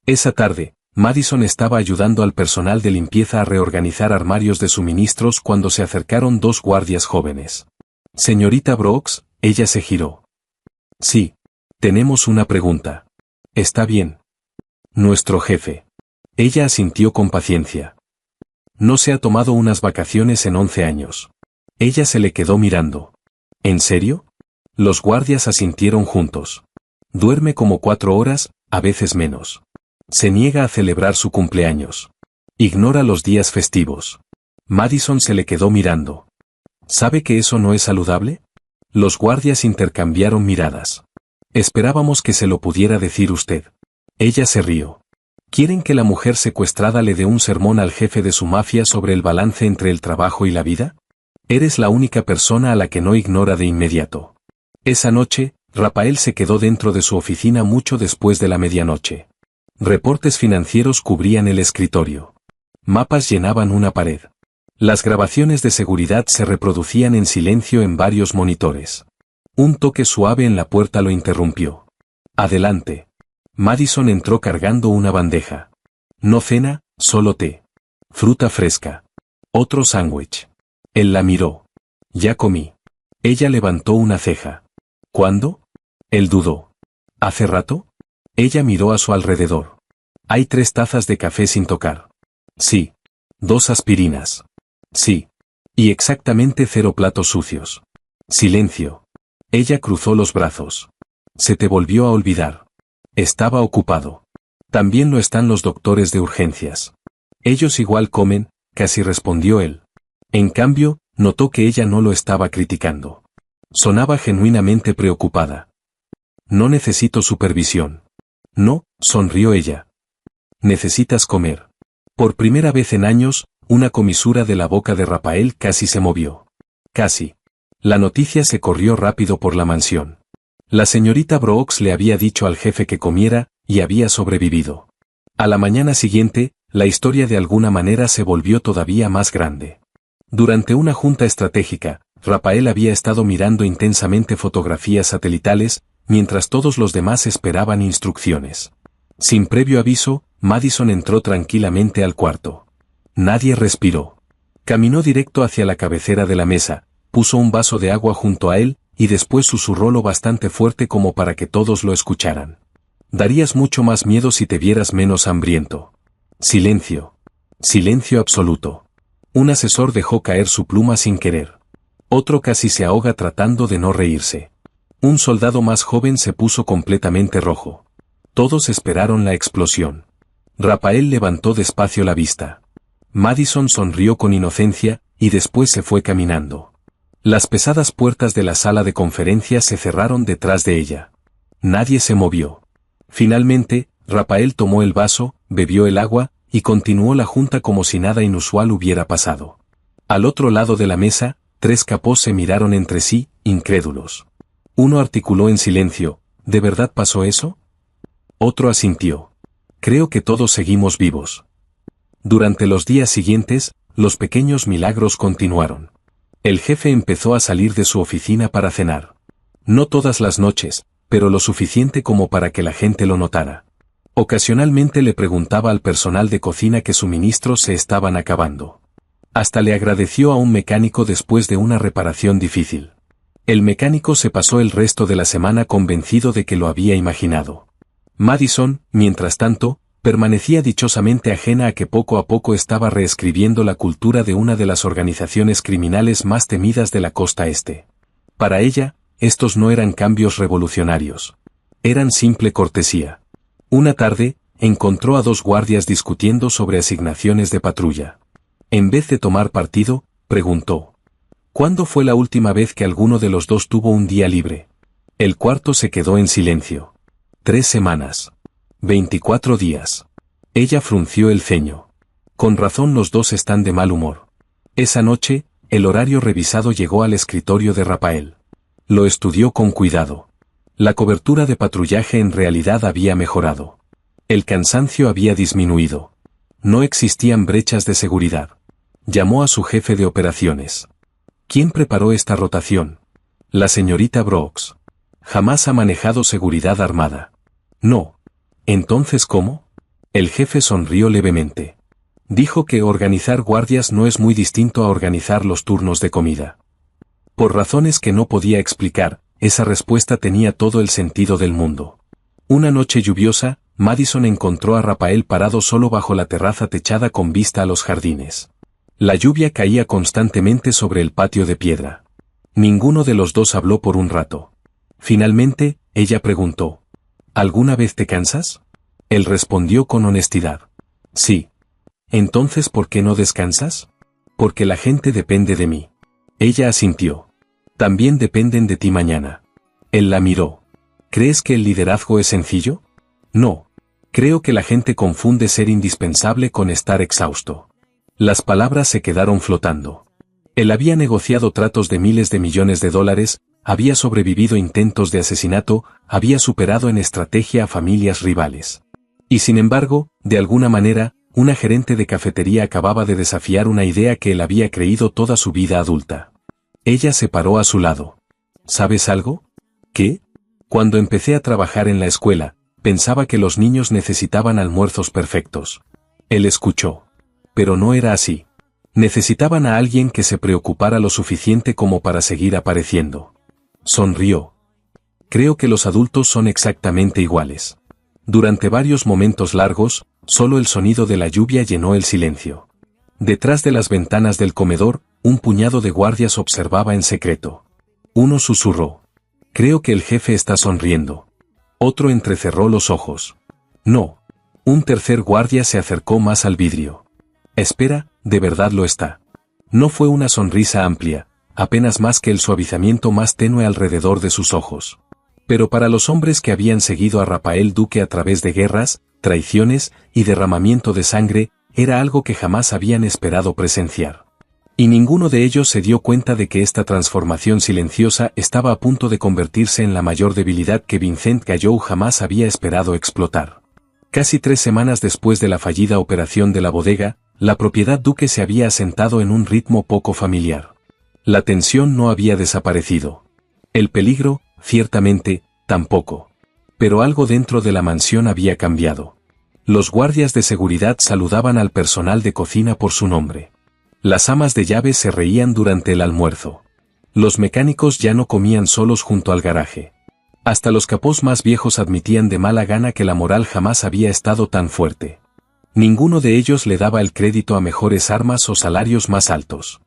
Esa tarde, Madison estaba ayudando al personal de limpieza a reorganizar armarios de suministros cuando se acercaron 2 guardias jóvenes. Señorita Brooks, ella se giró. Sí. Tenemos una pregunta. ¿Está bien? Nuestro jefe. Ella asintió con paciencia. No se ha tomado unas vacaciones en 11 años. Ella se le quedó mirando. ¿En serio? Los guardias asintieron juntos. Duerme como 4 horas, a veces menos. Se niega a celebrar su cumpleaños. Ignora los días festivos. Madison se le quedó mirando. ¿Sabe que eso no es saludable? Los guardias intercambiaron miradas. Esperábamos que se lo pudiera decir usted. Ella se rió. ¿Quieren que la mujer secuestrada le dé un sermón al jefe de su mafia sobre el balance entre el trabajo y la vida? Eres la única persona a la que no ignora de inmediato. Esa noche, Rafael se quedó dentro de su oficina mucho después de la medianoche. Reportes financieros cubrían el escritorio. Mapas llenaban una pared. Las grabaciones de seguridad se reproducían en silencio en varios monitores. Un toque suave en la puerta lo interrumpió. Adelante. Madison entró cargando una bandeja. No cena, solo té. Fruta fresca. Otro sándwich. Él la miró. Ya comí. Ella levantó una ceja. ¿Cuándo? Él dudó. ¿Hace rato? Ella miró a su alrededor. Hay 3 tazas de café sin tocar. Sí. 2 aspirinas. Sí. Y exactamente 0 platos sucios. Silencio. Ella cruzó los brazos. Se te volvió a olvidar. Estaba ocupado. También lo están los doctores de urgencias. Ellos igual comen, casi respondió él. En cambio, notó que ella no lo estaba criticando. Sonaba genuinamente preocupada. No necesito supervisión. No, sonrió ella. Necesitas comer. Por primera vez en años, una comisura de la boca de Rafael casi se movió. Casi. La noticia se corrió rápido por la mansión. La señorita Brooks le había dicho al jefe que comiera, y había sobrevivido. A la mañana siguiente, la historia de alguna manera se volvió todavía más grande. Durante una junta estratégica, Rafael había estado mirando intensamente fotografías satelitales, mientras todos los demás esperaban instrucciones. Sin previo aviso, Madison entró tranquilamente al cuarto. Nadie respiró. Caminó directo hacia la cabecera de la mesa, puso un vaso de agua junto a él, y después susurró lo bastante fuerte como para que todos lo escucharan. Darías mucho más miedo si te vieras menos hambriento. Silencio. Silencio absoluto. Un asesor dejó caer su pluma sin querer. Otro casi se ahoga tratando de no reírse. Un soldado más joven se puso completamente rojo. Todos esperaron la explosión. Rafael levantó despacio la vista. Madison sonrió con inocencia, y después se fue caminando. Las pesadas puertas de la sala de conferencias se cerraron detrás de ella. Nadie se movió. Finalmente, Rafael tomó el vaso, bebió el agua, y continuó la junta como si nada inusual hubiera pasado. Al otro lado de la mesa, 3 capós se miraron entre sí, incrédulos. Uno articuló en silencio, ¿de verdad pasó eso? Otro asintió. Creo que todos seguimos vivos. Durante los días siguientes, los pequeños milagros continuaron. El jefe empezó a salir de su oficina para cenar. No todas las noches, pero lo suficiente como para que la gente lo notara. Ocasionalmente le preguntaba al personal de cocina que suministros se estaban acabando. Hasta le agradeció a un mecánico después de una reparación difícil. El mecánico se pasó el resto de la semana convencido de que lo había imaginado. Madison, mientras tanto, permanecía dichosamente ajena a que poco a poco estaba reescribiendo la cultura de una de las organizaciones criminales más temidas de la costa este. Para ella, estos no eran cambios revolucionarios. Eran simple cortesía. Una tarde, encontró a 2 guardias discutiendo sobre asignaciones de patrulla. En vez de tomar partido, preguntó. ¿Cuándo fue la última vez que alguno de los 2 tuvo un día libre? El cuarto se quedó en silencio. 3 semanas. 24 días. Ella frunció el ceño. Con razón los 2 están de mal humor. Esa noche, el horario revisado llegó al escritorio de Rafael. Lo estudió con cuidado. La cobertura de patrullaje en realidad había mejorado. El cansancio había disminuido. No existían brechas de seguridad. Llamó a su jefe de operaciones. ¿Quién preparó esta rotación? La señorita Brooks. Jamás ha manejado seguridad armada. No. ¿Entonces cómo? El jefe sonrió levemente. Dijo que organizar guardias no es muy distinto a organizar los turnos de comida. Por razones que no podía explicar, esa respuesta tenía todo el sentido del mundo. Una noche lluviosa, Madison encontró a Rafael parado solo bajo la terraza techada con vista a los jardines. La lluvia caía constantemente sobre el patio de piedra. Ninguno de los 2 habló por un rato. Finalmente, ella preguntó. ¿Alguna vez te cansas? Él respondió con honestidad. Sí. Entonces, ¿por qué no descansas? Porque la gente depende de mí. Ella asintió. También dependen de ti mañana. Él la miró. ¿Crees que el liderazgo es sencillo? No. Creo que la gente confunde ser indispensable con estar exhausto. Las palabras se quedaron flotando. Él había negociado tratos de miles de millones de dólares, había sobrevivido intentos de asesinato, había superado en estrategia a familias rivales. Y sin embargo, de alguna manera, una gerente de cafetería acababa de desafiar una idea que él había creído toda su vida adulta. Ella se paró a su lado. ¿Sabes algo? ¿Qué? Cuando empecé a trabajar en la escuela, pensaba que los niños necesitaban almuerzos perfectos. Él escuchó. Pero no era así. Necesitaban a alguien que se preocupara lo suficiente como para seguir apareciendo. Sonrió. Creo que los adultos son exactamente iguales. Durante varios momentos largos, solo el sonido de la lluvia llenó el silencio. Detrás de las ventanas del comedor, un puñado de guardias observaba en secreto. Uno susurró. Creo que el jefe está sonriendo. Otro entrecerró los ojos. No. Un tercer guardia se acercó más al vidrio. Espera, de verdad lo está. No fue una sonrisa amplia, apenas más que el suavizamiento más tenue alrededor de sus ojos. Pero para los hombres que habían seguido a Rafael Duque a través de guerras, traiciones y derramamiento de sangre, era algo que jamás habían esperado presenciar. Y ninguno de ellos se dio cuenta de que esta transformación silenciosa estaba a punto de convertirse en la mayor debilidad que Vincent Gallo jamás había esperado explotar. Casi 3 semanas después de la fallida operación de la bodega, la propiedad Duque se había asentado en un ritmo poco familiar. La tensión no había desaparecido. El peligro, ciertamente, tampoco. Pero algo dentro de la mansión había cambiado. Los guardias de seguridad saludaban al personal de cocina por su nombre. Las amas de llaves se reían durante el almuerzo. Los mecánicos ya no comían solos junto al garaje. Hasta los capós más viejos admitían de mala gana que la moral jamás había estado tan fuerte. Ninguno de ellos le daba el crédito a mejores armas o salarios más altos.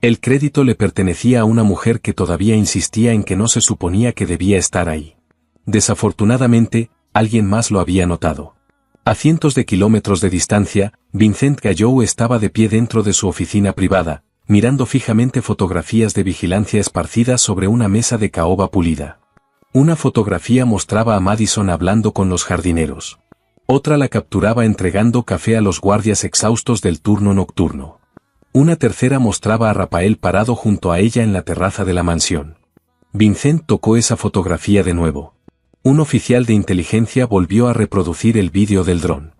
El crédito le pertenecía a una mujer que todavía insistía en que no se suponía que debía estar ahí. Desafortunadamente, alguien más lo había notado. A cientos de kilómetros de distancia, Vincent Gallo estaba de pie dentro de su oficina privada, mirando fijamente fotografías de vigilancia esparcidas sobre una mesa de caoba pulida. Una fotografía mostraba a Madison hablando con los jardineros. Otra la capturaba entregando café a los guardias exhaustos del turno nocturno. Una tercera mostraba a Rafael parado junto a ella en la terraza de la mansión. Vincent tocó esa fotografía de nuevo. Un oficial de inteligencia volvió a reproducir el vídeo del dron.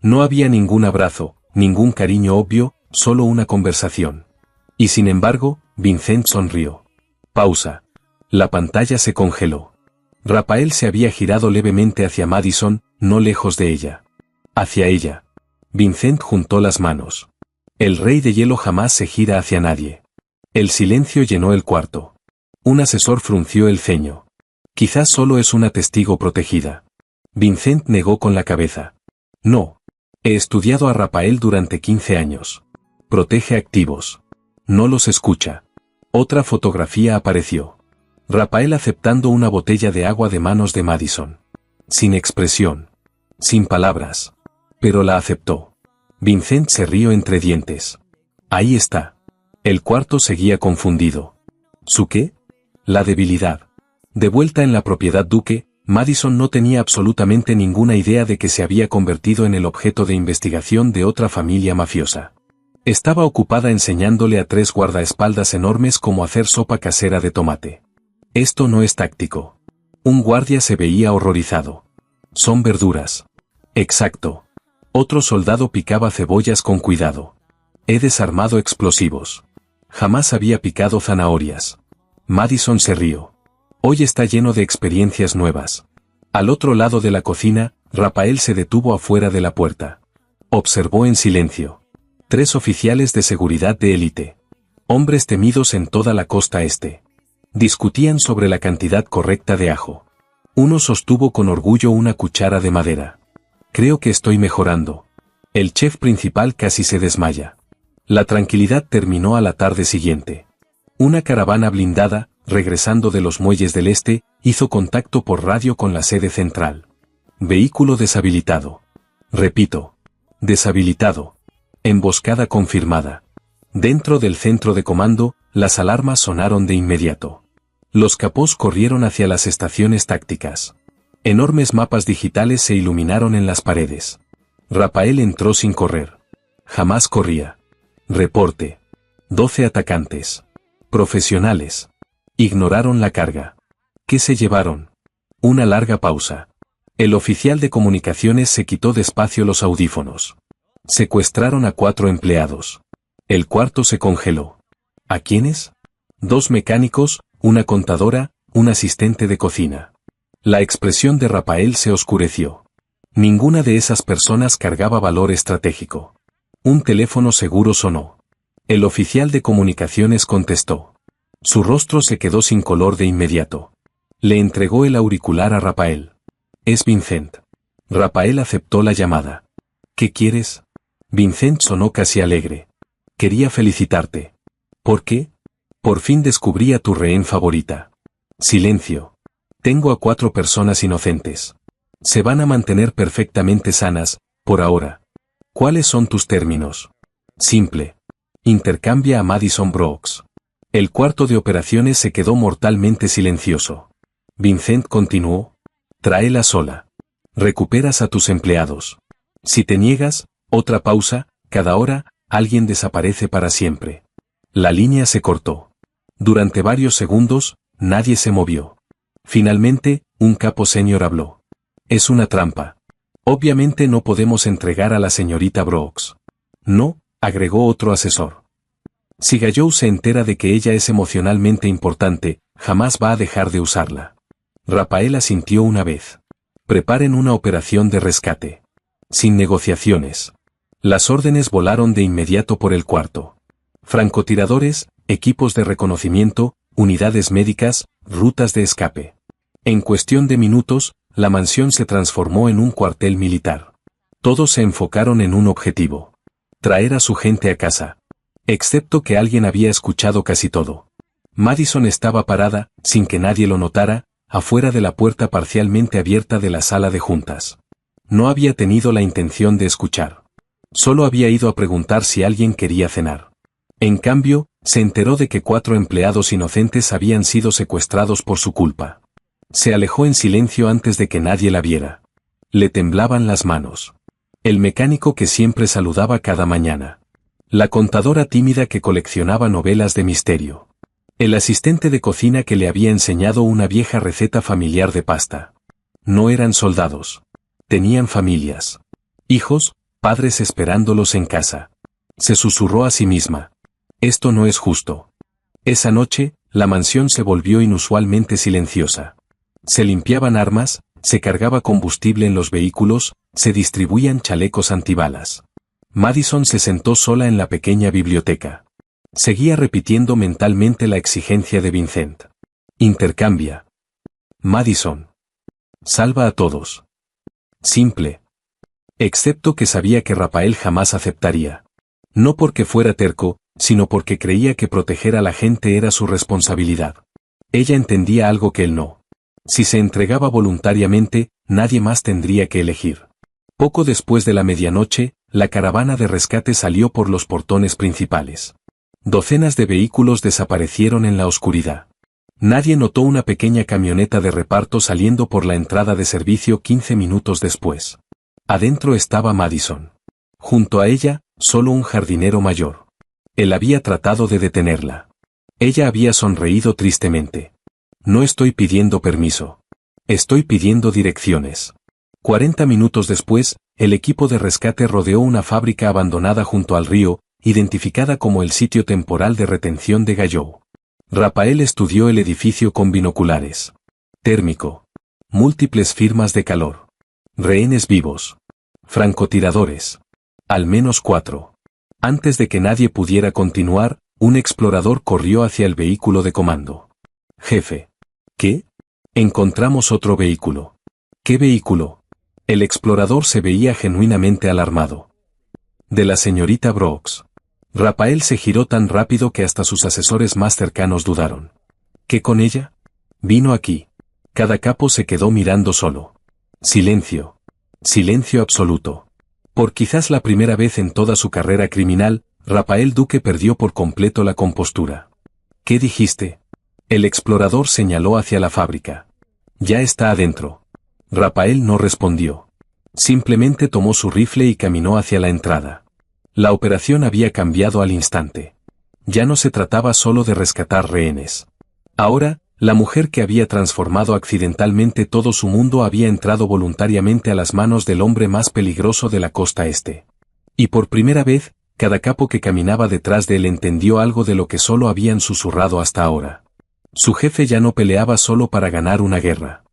No había ningún abrazo, ningún cariño obvio, solo una conversación. Y sin embargo, Vincent sonrió. Pausa. La pantalla se congeló. Rafael se había girado levemente hacia Madison, no lejos de ella. Hacia ella. Vincent juntó las manos. El rey de hielo jamás se gira hacia nadie. El silencio llenó el cuarto. Un asesor frunció el ceño. Quizás solo es una testigo protegida. Vincent negó con la cabeza. No. He estudiado a Rafael durante 15 años. Protege activos. No los escucha. Otra fotografía apareció. Rafael aceptando una botella de agua de manos de Madison. Sin expresión. Sin palabras. Pero la aceptó. Vincent se rió entre dientes. Ahí está. El cuarto seguía confundido. ¿Su qué? La debilidad. De vuelta en la propiedad Duque, Madison no tenía absolutamente ninguna idea de que se había convertido en el objeto de investigación de otra familia mafiosa. Estaba ocupada enseñándole a 3 guardaespaldas enormes cómo hacer sopa casera de tomate. Esto no es táctico. Un guardia se veía horrorizado. Son verduras. Exacto. Otro soldado picaba cebollas con cuidado. He desarmado explosivos. Jamás había picado zanahorias. Madison se rió. Hoy está lleno de experiencias nuevas. Al otro lado de la cocina, Rafael se detuvo afuera de la puerta. Observó en silencio. 3 oficiales de seguridad de élite. Hombres temidos en toda la costa este. Discutían sobre la cantidad correcta de ajo. Uno sostuvo con orgullo una cuchara de madera. Creo que estoy mejorando. El chef principal casi se desmaya. La tranquilidad terminó a la tarde siguiente. Una caravana blindada, regresando de los muelles del este, hizo contacto por radio con la sede central. Vehículo deshabilitado. Repito. Deshabilitado. Emboscada confirmada. Dentro del centro de comando, las alarmas sonaron de inmediato. Los capós corrieron hacia las estaciones tácticas. Enormes mapas digitales se iluminaron en las paredes. Rafael entró sin correr. Jamás corría. Reporte. 12 atacantes. Profesionales. Ignoraron la carga. ¿Qué se llevaron? Una larga pausa. El oficial de comunicaciones se quitó despacio los audífonos. Secuestraron a 4 empleados. El cuarto se congeló. ¿A quiénes? 2 mecánicos, una contadora, un asistente de cocina. La expresión de Rafael se oscureció. Ninguna de esas personas cargaba valor estratégico. Un teléfono seguro sonó. El oficial de comunicaciones contestó. Su rostro se quedó sin color de inmediato. Le entregó el auricular a Rafael. Es Vincent. Rafael aceptó la llamada. ¿Qué quieres? Vincent sonó casi alegre. Quería felicitarte. ¿Por qué? Por fin descubrí a tu rehén favorita. Silencio. Tengo a 4 personas inocentes. Se van a mantener perfectamente sanas, por ahora. ¿Cuáles son tus términos? Simple. Intercambia a Madison Brooks. El cuarto de operaciones se quedó mortalmente silencioso. Vincent continuó. Tráela sola. Recuperas a tus empleados. Si te niegas, otra pausa, cada hora, alguien desaparece para siempre. La línea se cortó. Durante varios segundos, nadie se movió. Finalmente, un capo senior habló. Es una trampa. Obviamente no podemos entregar a la señorita Brooks. No, agregó otro asesor. Si Gallou se entera de que ella es emocionalmente importante, jamás va a dejar de usarla. Rafael asintió una vez. Preparen una operación de rescate. Sin negociaciones. Las órdenes volaron de inmediato por el cuarto. Francotiradores, equipos de reconocimiento, unidades médicas, rutas de escape. En cuestión de minutos, la mansión se transformó en un cuartel militar. Todos se enfocaron en un objetivo. Traer a su gente a casa. Excepto que alguien había escuchado casi todo. Madison estaba parada, sin que nadie lo notara, afuera de la puerta parcialmente abierta de la sala de juntas. No había tenido la intención de escuchar. Solo había ido a preguntar si alguien quería cenar. En cambio, se enteró de que 4 empleados inocentes habían sido secuestrados por su culpa. Se alejó en silencio antes de que nadie la viera. Le temblaban las manos. El mecánico que siempre saludaba cada mañana. La contadora tímida que coleccionaba novelas de misterio. El asistente de cocina que le había enseñado una vieja receta familiar de pasta. No eran soldados. Tenían familias. Hijos, padres esperándolos en casa. Se susurró a sí misma. Esto no es justo. Esa noche, la mansión se volvió inusualmente silenciosa. Se limpiaban armas, se cargaba combustible en los vehículos, se distribuían chalecos antibalas. Madison se sentó sola en la pequeña biblioteca. Seguía repitiendo mentalmente la exigencia de Vincent. Intercambia. Madison. Salva a todos. Simple. Excepto que sabía que Rafael jamás aceptaría. No porque fuera terco, sino porque creía que proteger a la gente era su responsabilidad. Ella entendía algo que él no. Si se entregaba voluntariamente, nadie más tendría que elegir. Poco después de la medianoche, la caravana de rescate salió por los portones principales. Docenas de vehículos desaparecieron en la oscuridad. Nadie notó una pequeña camioneta de reparto saliendo por la entrada de servicio 15 minutos después. Adentro estaba Madison. Junto a ella, solo un jardinero mayor. Él había tratado de detenerla. Ella había sonreído tristemente. No estoy pidiendo permiso. Estoy pidiendo direcciones. 40 minutos después, el equipo de rescate rodeó una fábrica abandonada junto al río, identificada como el sitio temporal de retención de Gallou. Rafael estudió el edificio con binoculares. Térmico. Múltiples firmas de calor. Rehenes vivos. Francotiradores. Al menos 4. Antes de que nadie pudiera continuar, un explorador corrió hacia el vehículo de comando. Jefe. ¿Qué? Encontramos otro vehículo. ¿Qué vehículo? El explorador se veía genuinamente alarmado. De la señorita Brooks. Rafael se giró tan rápido que hasta sus asesores más cercanos dudaron. ¿Qué con ella? Vino aquí. Cada capo se quedó mirando solo. Silencio. Silencio absoluto. Por quizás la primera vez en toda su carrera criminal, Rafael Duque perdió por completo la compostura. ¿Qué dijiste? El explorador señaló hacia la fábrica. Ya está adentro. Rafael no respondió. Simplemente tomó su rifle y caminó hacia la entrada. La operación había cambiado al instante. Ya no se trataba solo de rescatar rehenes. Ahora, la mujer que había transformado accidentalmente todo su mundo había entrado voluntariamente a las manos del hombre más peligroso de la costa este. Y por primera vez, cada capo que caminaba detrás de él entendió algo de lo que solo habían susurrado hasta ahora. Su jefe ya no peleaba solo para ganar una guerra.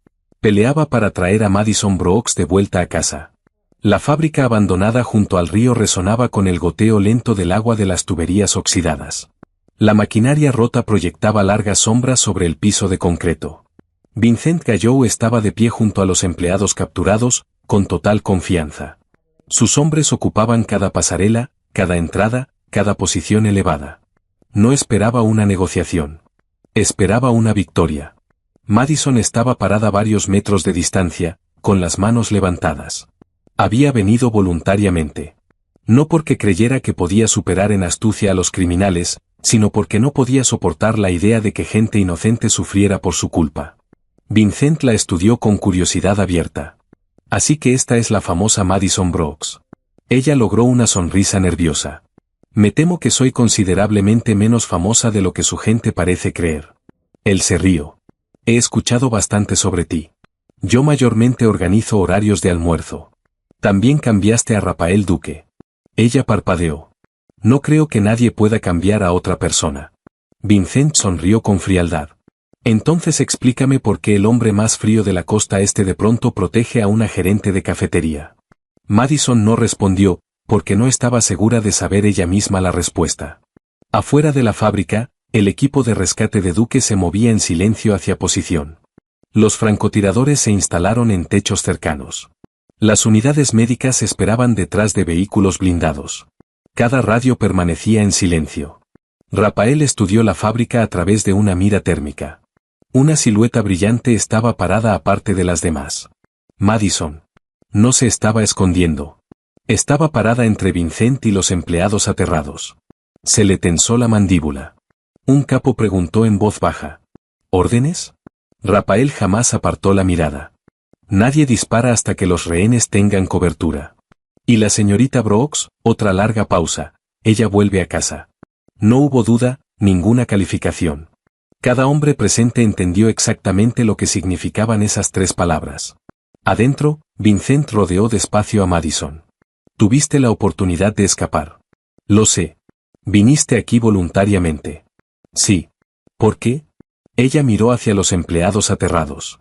Peleaba para traer a Madison Brooks de vuelta a casa. La fábrica abandonada junto al río resonaba con el goteo lento del agua de las tuberías oxidadas. La maquinaria rota proyectaba largas sombras sobre el piso de concreto. Vincent Gallo estaba de pie junto a los empleados capturados, con total confianza. Sus hombres ocupaban cada pasarela, cada entrada, cada posición elevada. No esperaba una negociación. Esperaba una victoria. Madison estaba parada a varios metros de distancia, con las manos levantadas. Había venido voluntariamente. No porque creyera que podía superar en astucia a los criminales, sino porque no podía soportar la idea de que gente inocente sufriera por su culpa. Vincent la estudió con curiosidad abierta. Así que esta es la famosa Madison Brooks. Ella logró una sonrisa nerviosa. Me temo que soy considerablemente menos famosa de lo que su gente parece creer. Él se rió. He escuchado bastante sobre ti. Yo mayormente organizo horarios de almuerzo. También cambiaste a Rafael Duque. Ella parpadeó. No creo que nadie pueda cambiar a otra persona. Vincent sonrió con frialdad. Entonces explícame por qué el hombre más frío de la costa este de pronto protege a una gerente de cafetería. Madison no respondió, porque no estaba segura de saber ella misma la respuesta. Afuera de la fábrica, el equipo de rescate de Duque se movía en silencio hacia posición. Los francotiradores se instalaron en techos cercanos. Las unidades médicas esperaban detrás de vehículos blindados. Cada radio permanecía en silencio. Rafael estudió la fábrica a través de una mira térmica. Una silueta brillante estaba parada aparte de las demás. Madison. No se estaba escondiendo. Estaba parada entre Vincent y los empleados aterrados. Se le tensó la mandíbula. Un capo preguntó en voz baja. ¿Órdenes? Rafael jamás apartó la mirada. Nadie dispara hasta que los rehenes tengan cobertura. Y la señorita Brooks, otra larga pausa. Ella vuelve a casa. No hubo duda, ninguna calificación. Cada hombre presente entendió exactamente lo que significaban esas tres palabras. Adentro, Vincent rodeó despacio a Madison. Tuviste la oportunidad de escapar. Lo sé. Viniste aquí voluntariamente. Sí. ¿Por qué? Ella miró hacia los empleados aterrados.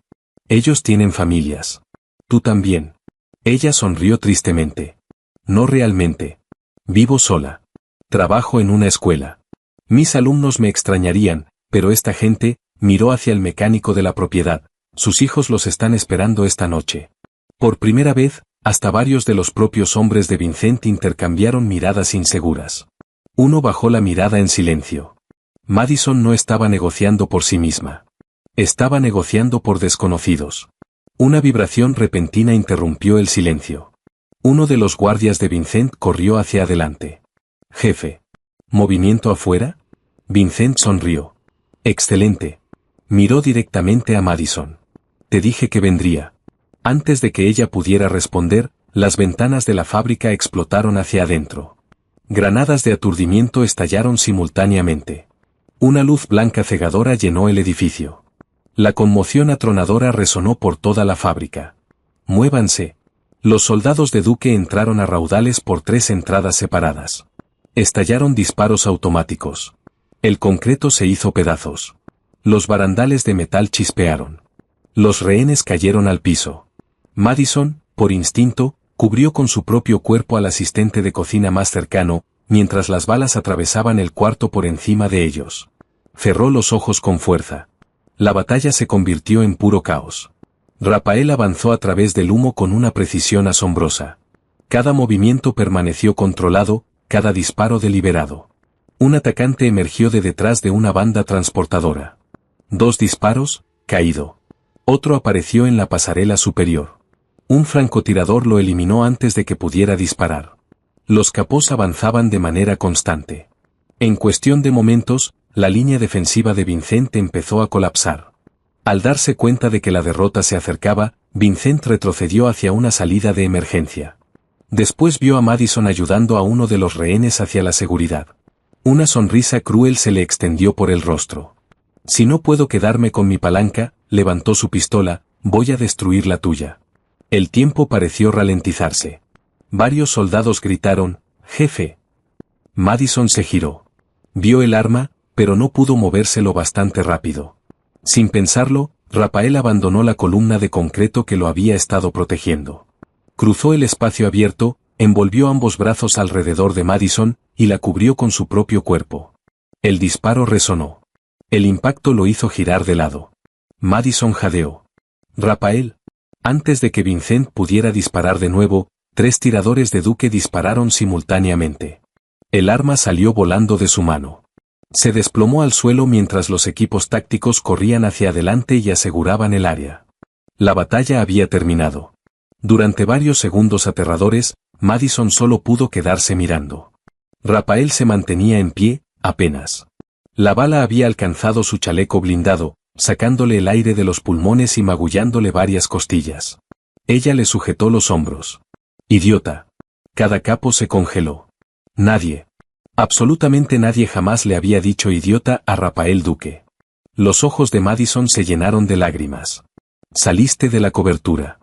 Ellos tienen familias. Tú también. Ella sonrió tristemente. No realmente. Vivo sola. Trabajo en una escuela. Mis alumnos me extrañarían, pero esta gente, miró hacia el mecánico de la propiedad. Sus hijos los están esperando esta noche. Por primera vez, hasta varios de los propios hombres de Vincent intercambiaron miradas inseguras. Uno bajó la mirada en silencio. Madison no estaba negociando por sí misma. Estaba negociando por desconocidos. Una vibración repentina interrumpió el silencio. Uno de los guardias de Vincent corrió hacia adelante. Jefe. ¿Movimiento afuera? Vincent sonrió. Excelente. Miró directamente a Madison. Te dije que vendría. Antes de que ella pudiera responder, las ventanas de la fábrica explotaron hacia adentro. Granadas de aturdimiento estallaron simultáneamente. Una luz blanca cegadora llenó el edificio. La conmoción atronadora resonó por toda la fábrica. Muévanse. Los soldados de Duque entraron a raudales por 3 entradas separadas. Estallaron disparos automáticos. El concreto se hizo pedazos. Los barandales de metal chispearon. Los rehenes cayeron al piso. Madison, por instinto, cubrió con su propio cuerpo al asistente de cocina más cercano, mientras las balas atravesaban el cuarto por encima de ellos. Cerró los ojos con fuerza. La batalla se convirtió en puro caos. Rafael avanzó a través del humo con una precisión asombrosa. Cada movimiento permaneció controlado, cada disparo deliberado. Un atacante emergió de detrás de una banda transportadora. 2 disparos, caído. Otro apareció en la pasarela superior. Un francotirador lo eliminó antes de que pudiera disparar. Los capós avanzaban de manera constante. En cuestión de momentos, la línea defensiva de Vincent empezó a colapsar. Al darse cuenta de que la derrota se acercaba, Vincent retrocedió hacia una salida de emergencia. Después vio a Madison ayudando a uno de los rehenes hacia la seguridad. Una sonrisa cruel se le extendió por el rostro. Si no puedo quedarme con mi palanca, levantó su pistola, voy a destruir la tuya. El tiempo pareció ralentizarse. Varios soldados gritaron, «Jefe». Madison se giró. Vio el arma, pero no pudo moverse lo bastante rápido. Sin pensarlo, Rafael abandonó la columna de concreto que lo había estado protegiendo. Cruzó el espacio abierto, envolvió ambos brazos alrededor de Madison, y la cubrió con su propio cuerpo. El disparo resonó. El impacto lo hizo girar de lado. Madison jadeó. Rafael. Antes de que Vincent pudiera disparar de nuevo, 3 tiradores de Duke dispararon simultáneamente. El arma salió volando de su mano. Se desplomó al suelo mientras los equipos tácticos corrían hacia adelante y aseguraban el área. La batalla había terminado. Durante varios segundos aterradores, Madison solo pudo quedarse mirando. Rafael se mantenía en pie, apenas. La bala había alcanzado su chaleco blindado, sacándole el aire de los pulmones y magullándole varias costillas. Ella le sujetó los hombros. Idiota. Cada capo se congeló. Nadie. Absolutamente nadie jamás le había dicho idiota a Rafael Duke. Los ojos de Madison se llenaron de lágrimas. Saliste de la cobertura.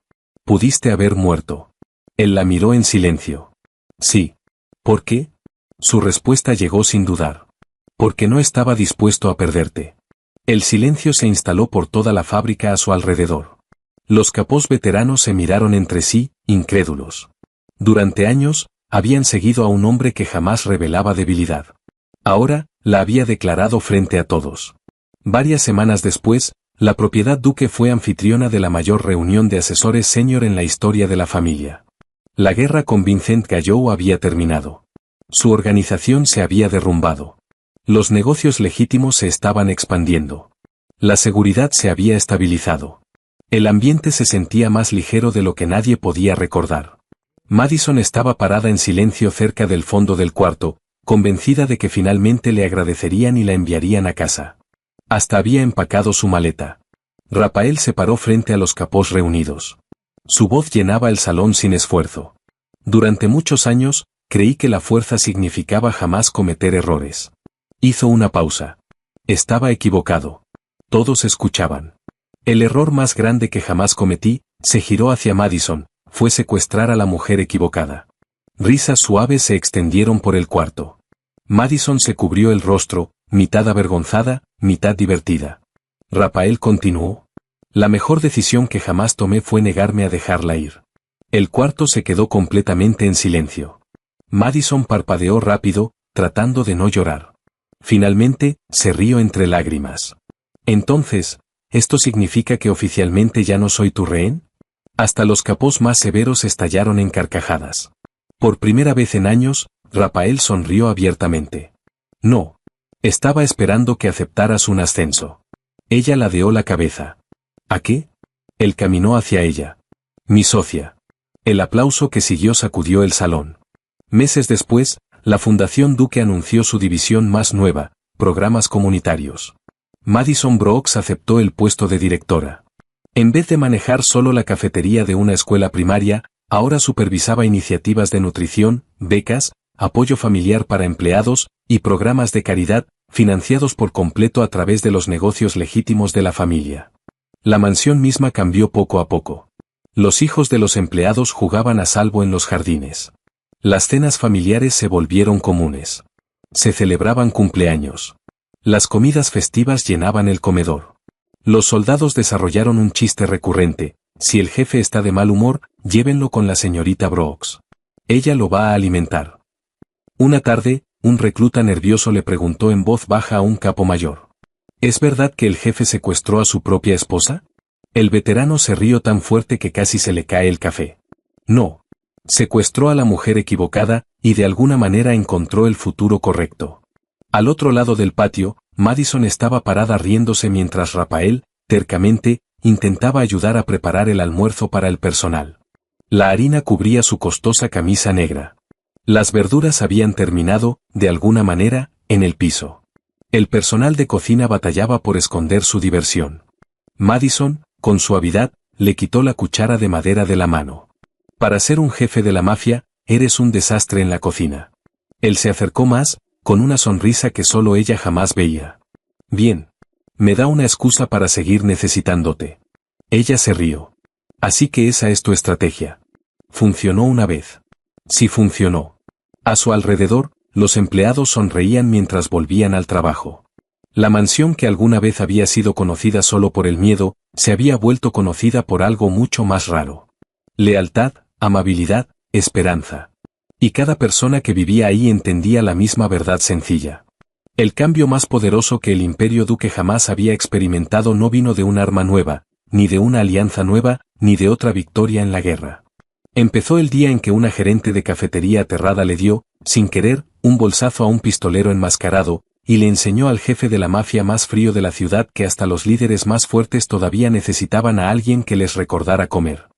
Pudiste haber muerto. Él la miró en silencio. Sí. ¿Por qué? Su respuesta llegó sin dudar. Porque no estaba dispuesto a perderte. El silencio se instaló por toda la fábrica a su alrededor. Los capós veteranos se miraron entre sí, incrédulos. Durante años, habían seguido a un hombre que jamás revelaba debilidad. Ahora, la había declarado frente a todos. Varias semanas después, la propiedad Duke fue anfitriona de la mayor reunión de asesores senior en la historia de la familia. La guerra con Vincent Gallo había terminado. Su organización se había derrumbado. Los negocios legítimos se estaban expandiendo. La seguridad se había estabilizado. El ambiente se sentía más ligero de lo que nadie podía recordar. Madison estaba parada en silencio cerca del fondo del cuarto, convencida de que finalmente le agradecerían y la enviarían a casa. Hasta había empacado su maleta. Rafael se paró frente a los capós reunidos. Su voz llenaba el salón sin esfuerzo. Durante muchos años, creí que la fuerza significaba jamás cometer errores. Hizo una pausa. Estaba equivocado. Todos escuchaban. El error más grande que jamás cometí, se giró hacia Madison, fue secuestrar a la mujer equivocada. Risas suaves se extendieron por el cuarto. Madison se cubrió el rostro, mitad avergonzada, mitad divertida. Rafael continuó. La mejor decisión que jamás tomé fue negarme a dejarla ir. El cuarto se quedó completamente en silencio. Madison parpadeó rápido, tratando de no llorar. Finalmente, se rió entre lágrimas. Entonces, ¿esto significa que oficialmente ya no soy tu rehén? Hasta los capós más severos estallaron en carcajadas. Por primera vez en años, Rafael sonrió abiertamente. No. Estaba esperando que aceptaras un ascenso. Ella ladeó la cabeza. ¿A qué? Él caminó hacia ella. Mi socia. El aplauso que siguió sacudió el salón. Meses después, la Fundación Duke anunció su división más nueva, programas comunitarios. Madison Brooks aceptó el puesto de directora. En vez de manejar solo la cafetería de una escuela primaria, ahora supervisaba iniciativas de nutrición, becas, apoyo familiar para empleados, y programas de caridad, financiados por completo a través de los negocios legítimos de la familia. La mansión misma cambió poco a poco. Los hijos de los empleados jugaban a salvo en los jardines. Las cenas familiares se volvieron comunes. Se celebraban cumpleaños. Las comidas festivas llenaban el comedor. Los soldados desarrollaron un chiste recurrente: si el jefe está de mal humor, llévenlo con la señorita Brooks. Ella lo va a alimentar. Una tarde, un recluta nervioso le preguntó en voz baja a un capo mayor: ¿es verdad que el jefe secuestró a su propia esposa? El veterano se rió tan fuerte que casi se le cae el café. No. Secuestró a la mujer equivocada, y de alguna manera encontró el futuro correcto. Al otro lado del patio, Madison estaba parada riéndose mientras Rafael, tercamente, intentaba ayudar a preparar el almuerzo para el personal. La harina cubría su costosa camisa negra. Las verduras habían terminado, de alguna manera, en el piso. El personal de cocina batallaba por esconder su diversión. Madison, con suavidad, le quitó la cuchara de madera de la mano. Para ser un jefe de la mafia, eres un desastre en la cocina. Él se acercó más, con una sonrisa que solo ella jamás veía. Bien. Me da una excusa para seguir necesitándote. Ella se rió. Así que esa es tu estrategia. Funcionó una vez. Sí funcionó. A su alrededor, los empleados sonreían mientras volvían al trabajo. La mansión que alguna vez había sido conocida solo por el miedo, se había vuelto conocida por algo mucho más raro. Lealtad, amabilidad, esperanza. Y cada persona que vivía ahí entendía la misma verdad sencilla. El cambio más poderoso que el Imperio Duque jamás había experimentado no vino de un arma nueva, ni de una alianza nueva, ni de otra victoria en la guerra. Empezó el día en que una gerente de cafetería aterrada le dio, sin querer, un bolsazo a un pistolero enmascarado, y le enseñó al jefe de la mafia más frío de la ciudad que hasta los líderes más fuertes todavía necesitaban a alguien que les recordara comer.